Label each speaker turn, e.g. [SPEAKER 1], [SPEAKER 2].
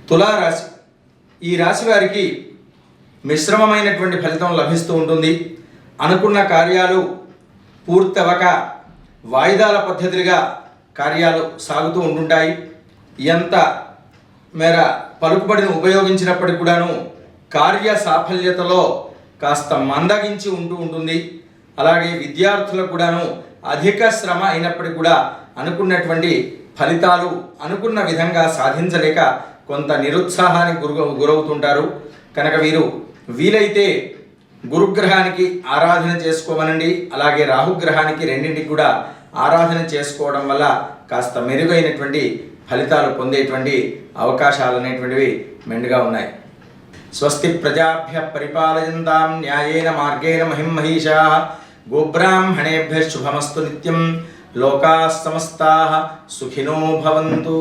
[SPEAKER 1] తులారాశి. ఈ రాశి వారికి మిశ్రమమైనటువంటి ఫలితం లభిస్తూ ఉంటుంది. అనుకున్న కార్యాలు పూర్తవక వాయిదాల పద్ధతిగా కార్యాలు సాగుతూ ఉంటుంటాయి. ఎంత మేర పలుకుబడిని ఉపయోగించినప్పటికి కూడాను కార్య సాఫల్యతలో కాస్త మందగించి ఉంటుంది. అలాగే విద్యార్థులకు కూడాను అధిక శ్రమ అయినప్పటికీ కూడా అనుకున్నటువంటి ఫలితాలు అనుకున్న విధంగా సాధించలేక కొంత నిరుత్సాహానికి గురవుతుంటారు. కనుక వీరు వీలైతే గురుగ్రహానికి ఆరాధన చేసుకోమనండి. అలాగే రాహుగ్రహానికి రెండింటికి కూడా ఆరాధన చేసుకోవడం వల్ల కాస్త మెరుగైనటువంటి ఫలితాలు పొందేటువంటి అవకాశాలు అనేటువంటివి మెండుగా ఉన్నాయి. స్వస్తి ప్రజాభ్య పరిపాలయంతాం న్యాయేన మార్గేణ మహిం మహిషాః గోబ్రాహ్మణేభ్యః శుభమస్తు నిత్యం. లోకాః సమస్తాః సుఖినో భవంతు.